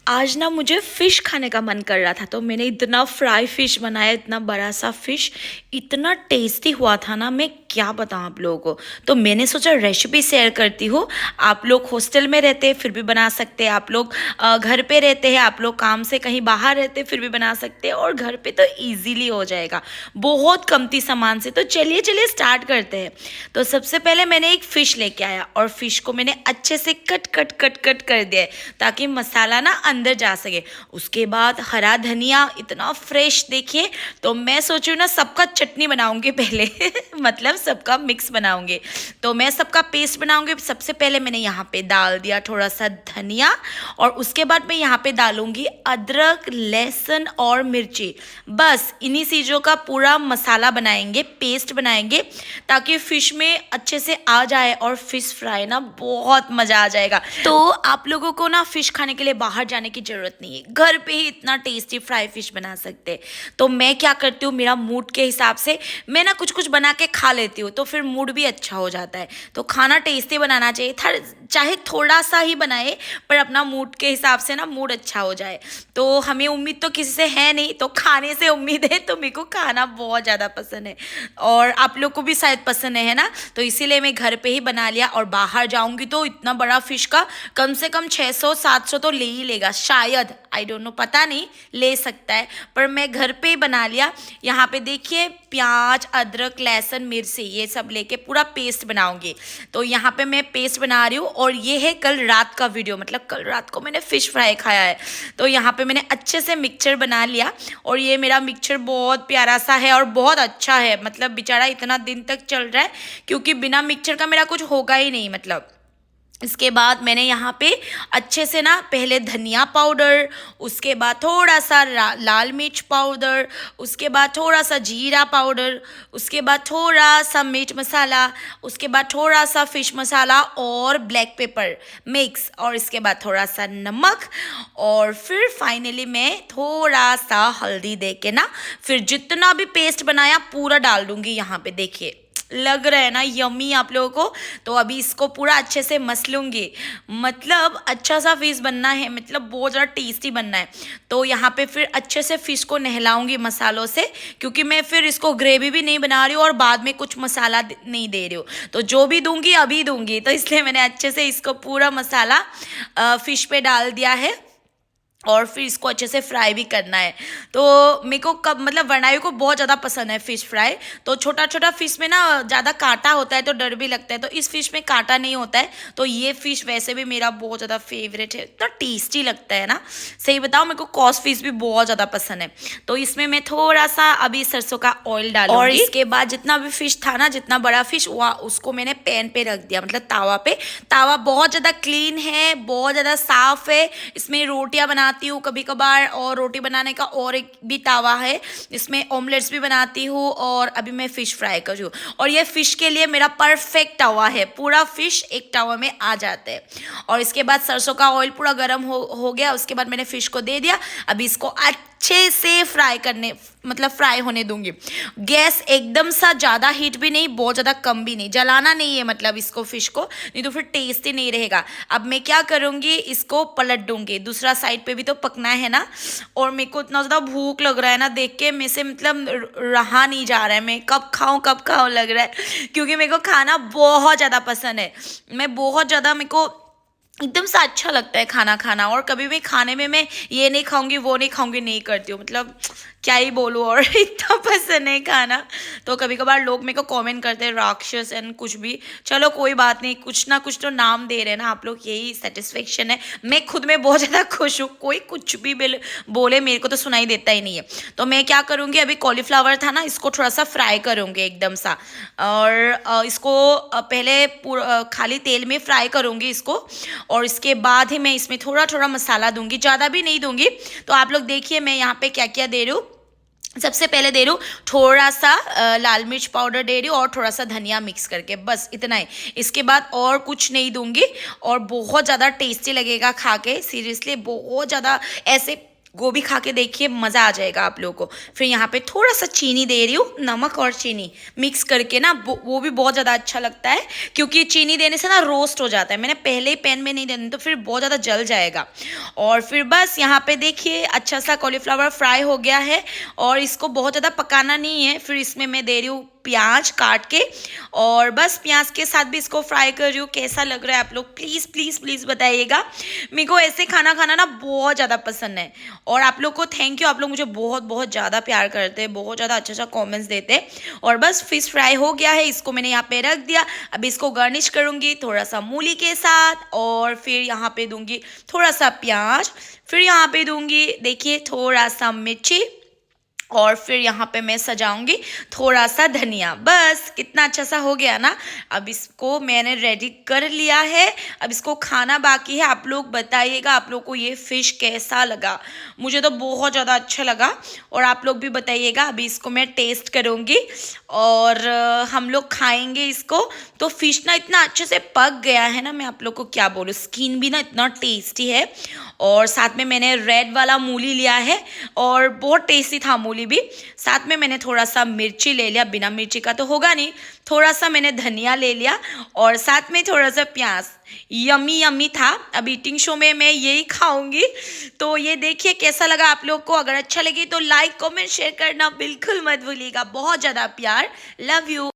आज ना मुझे फ़िश खाने का मन कर रहा था, तो मैंने इतना फ्राई फ़िश बनाया, इतना बड़ा सा फ़िश, इतना टेस्टी हुआ था ना, मैं क्या बताऊँ आप लोगों को। तो मैंने सोचा रेसिपी शेयर करती हूँ। आप लोग हॉस्टल में रहते हैं फिर भी बना सकते हैं, आप लोग घर पे रहते हैं, आप लोग काम से कहीं बाहर रहते हैं फिर भी बना सकते हैं, और घर पे तो ईजीली हो जाएगा बहुत कमती सामान से। तो चलिए चलिए स्टार्ट करते हैं। तो सबसे पहले मैंने एक फ़िश लेके आया और फ़िश को मैंने अच्छे से कट कट कट कट कर दिया है, ताकि मसाला ना अंदर जा सके। उसके बाद हरा धनिया इतना फ्रेश देखिए। तो मैं सोच रही हूँ ना सबका चटनी बनाऊंगी पहले मतलब सबका मिक्स बनाऊंगी। तो मैं सबका पेस्ट बनाऊंगी। सबसे पहले मैंने यहाँ पे डाल दिया थोड़ा सा धनिया, और उसके बाद मैं यहाँ पे डालूंगी अदरक लहसुन और मिर्ची। बस इन्हीं चीज़ों का पूरा मसाला बनाएंगे, पेस्ट बनाएंगे, ताकि फिश में अच्छे से आ जाए और फिश फ्राई ना बहुत मज़ा आ जाएगा। तो आप लोगों को ना फिश खाने के लिए बाहर जाने की ज़रूरत नहीं है, घर पे ही इतना टेस्टी फ्राई फिश बना सकते हैं। तो मैं क्या करती हूँ, मेरा मूड के हिसाब से मैं ना कुछ कुछ बना के खा लेती हूँ, तो फिर मूड भी अच्छा हो जाता है। तो खाना टेस्टी बनाना चाहिए था, चाहे थोड़ा सा ही बनाए, पर अपना मूड के हिसाब से ना मूड अच्छा हो जाए। तो हमें उम्मीद तो किसी से है नहीं, तो खाने से उम्मीद है। तो मेरे को खाना बहुत ज़्यादा पसंद है, और आप लोग को भी शायद पसंद है ना। तो इसीलिए मैं घर पे ही बना लिया, और बाहर जाऊंगी तो इतना बड़ा फिश का कम से कम 600-700 तो ले ही लेगा शायद, आई डोंट नो, पता नहीं, ले सकता है। पर मैं घर पे ही बना लिया। यहाँ पे देखिए प्याज अदरक लहसुन मिर्ची ये सब लेके पूरा पेस्ट बनाऊंगी। तो यहाँ पे मैं पेस्ट बना रही हूँ, और ये है कल रात का वीडियो, मतलब कल रात को मैंने फिश फ्राई खाया है। तो यहाँ पे मैंने अच्छे से मिक्सचर बना लिया, और ये मेरा मिक्सचर बहुत प्यारा सा है और बहुत अच्छा है। मतलब बेचारा इतना दिन तक चल रहा है, क्योंकि बिना मिक्सचर का मेरा कुछ होगा ही नहीं। मतलब इसके बाद मैंने यहाँ पे अच्छे से ना पहले धनिया पाउडर, उसके बाद थोड़ा सा लाल मिर्च पाउडर, उसके बाद थोड़ा सा जीरा पाउडर, उसके बाद थोड़ा सा मीट मसाला, उसके बाद थोड़ा सा फिश मसाला और ब्लैक पेपर मिक्स, और इसके बाद थोड़ा सा नमक, और फिर फाइनली मैं थोड़ा सा हल्दी दे के ना फिर जितना भी पेस्ट बनाया पूरा डाल दूंगी। यहाँ पे देखिए लग रहा है ना यम्मी आप लोगों को। तो अभी इसको पूरा अच्छे से मस लूंगी, मतलब अच्छा सा फिश बनना है, मतलब बहुत ज़्यादा टेस्टी बनना है। तो यहाँ पे फिर अच्छे से फिश को नहलाऊंगी मसालों से, क्योंकि मैं फिर इसको ग्रेवी भी नहीं बना रही हूँ और बाद में कुछ मसाला नहीं दे रही हूँ। तो जो भी दूंगी अभी दूंगी, तो इसलिए मैंने अच्छे से इसको पूरा मसाला फिश पे डाल दिया है, और फिर इसको अच्छे से फ्राई भी करना है। तो मेरे को कब मतलब वरनाई को बहुत ज़्यादा पसंद है फ़िश फ्राई। तो छोटा छोटा फिश में ना ज़्यादा कांटा होता है, तो डर भी लगता है। तो इस फिश में कांटा नहीं होता है। तो ये फ़िश वैसे भी मेरा बहुत ज़्यादा फेवरेट है, तो टेस्टी लगता है ना। सही बताओ, मेरे को कॉस फिश भी बहुत ज़्यादा पसंद है। तो इसमें मैं थोड़ा सा अभी सरसों का ऑयल डालूंगी, और इसके बाद जितना भी फिश था ना, जितना बड़ा फिश हुआ, उसको मैंने पैन पे रख दिया, मतलब तावा पे। तावा बहुत ज़्यादा क्लीन है, बहुत ज़्यादा साफ है। इसमें रोटियां बनाती हूँ कभी कभार, और रोटी बनाने का और एक भी तावा है, इसमें ऑमलेट्स भी बनाती हूँ, और अभी मैं फिश फ्राई कर रही हूँ। और ये फिश के लिए मेरा परफेक्ट तवा है, पूरा फिश एक तवा में आ जाता है। और इसके बाद सरसों का ऑयल पूरा गर्म हो गया, उसके बाद मैंने फिश को दे दिया। अभी इसको अच्छे से फ्राई करने, मतलब फ्राई होने दूंगी। गैस एकदम सा ज़्यादा हीट भी नहीं, बहुत ज़्यादा कम भी नहीं, जलाना नहीं है मतलब इसको, फिश को, नहीं तो फिर टेस्ट ही नहीं रहेगा। अब मैं क्या करूँगी, इसको पलट दूंगी, दूसरा साइड पे भी तो पकना है ना। और मेरे को इतना ज़्यादा भूख लग रहा है ना, देख के मेरे से मतलब रहा नहीं जा रहा है, मैं कब खाऊँ लग रहा है, क्योंकि मेरे को खाना बहुत ज़्यादा पसंद है। मैं बहुत ज़्यादा, मेरे को एकदम से अच्छा लगता है खाना खाना, और कभी भी खाने में मैं ये नहीं खाऊंगी वो नहीं खाऊंगी नहीं करती हूँ, मतलब क्या ही बोलूँ, और इतना पसंद है खाना। तो कभी कभार लोग मेरे को कमेंट करते हैं राक्षस एंड कुछ भी, चलो कोई बात नहीं, कुछ ना कुछ तो नाम दे रहे हैं ना आप लोग, यही सेटिस्फेक्शन है। मैं खुद में बहुत ज़्यादा खुश हूँ, कोई कुछ भी बोले मेरे को तो सुनाई देता ही नहीं है। तो मैं क्या करूँगी, अभी कॉलीफ्लावर था ना, इसको थोड़ा सा फ्राई करूँगी एकदम सा, और इसको पहले खाली तेल में फ्राई करूँगी इसको, और इसके बाद ही मैं इसमें थोड़ा थोड़ा मसाला दूंगी, ज़्यादा भी नहीं दूंगी। तो आप लोग देखिए मैं यहाँ पे क्या क्या दे रही हूँ। सबसे पहले दे रही हूँ थोड़ा सा लाल मिर्च पाउडर दे रही हूँ, और थोड़ा सा धनिया मिक्स करके, बस इतना ही। इसके बाद और कुछ नहीं दूंगी, और बहुत ज़्यादा टेस्टी लगेगा खा के, सीरियसली बहुत ज़्यादा। ऐसे गोभी खा के देखिए, मज़ा आ जाएगा आप लोगों को। फिर यहाँ पे थोड़ा सा चीनी दे रही हूँ, नमक और चीनी मिक्स करके ना, वो भी बहुत ज़्यादा अच्छा लगता है, क्योंकि चीनी देने से ना रोस्ट हो जाता है। मैंने पहले ही पैन में नहीं देनी तो फिर बहुत ज़्यादा जल जाएगा। और फिर बस यहाँ पे देखिए अच्छा सा कॉलीफ्लावर फ्राई हो गया है, और इसको बहुत ज़्यादा पकाना नहीं है। फिर इसमें मैं दे रही हूँ प्याज काट के, और बस प्याज के साथ भी इसको फ्राई कर रही हूँ। कैसा लग रहा है आप लोग प्लीज़ प्लीज़ प्लीज़ बताइएगा। मेरे को ऐसे खाना खाना ना बहुत ज़्यादा पसंद है। और आप लोग को थैंक यू, आप लोग मुझे बहुत बहुत ज़्यादा प्यार करते हैं, बहुत ज़्यादा अच्छा अच्छा कमेंट्स देते हैं। और बस फिश फ्राई हो गया है, इसको मैंने यहाँ पे रख दिया। अब इसको गार्निश करूँगी थोड़ा सा मूली के साथ, और फिर यहाँ पे दूंगी थोड़ा सा प्याज, फिर यहाँ पे दूंगी देखिए थोड़ा सा मिर्ची, और फिर यहाँ पे मैं सजाऊंगी थोड़ा सा धनिया। बस कितना अच्छा सा हो गया ना। अब इसको मैंने रेडी कर लिया है, अब इसको खाना बाकी है। आप लोग बताइएगा आप लोग को ये फिश कैसा लगा। मुझे तो बहुत ज़्यादा अच्छा लगा, और आप लोग भी बताइएगा। अभी इसको मैं टेस्ट करूँगी, और हम लोग खाएंगे इसको। तो फिश ना इतना अच्छे से पक गया है ना, मैं आप लोग को क्या बोलूँ, स्किन भी ना इतना टेस्टी है। और साथ में मैंने रेड वाला मूली लिया है, और बहुत टेस्टी था मूली भी। साथ में मैंने थोड़ा सा मिर्ची ले लिया, बिना मिर्ची का तो होगा नहीं। थोड़ा सा मैंने धनिया ले लिया, और साथ में थोड़ा सा प्याज। यमी यमी था। अब ईटिंग शो में मैं यही खाऊंगी। तो ये देखिए कैसा लगा आप लोग को। अगर अच्छा लगे तो लाइक कमेंट शेयर करना बिल्कुल मत भूलिएगा। बहुत ज़्यादा प्यार, लव यू।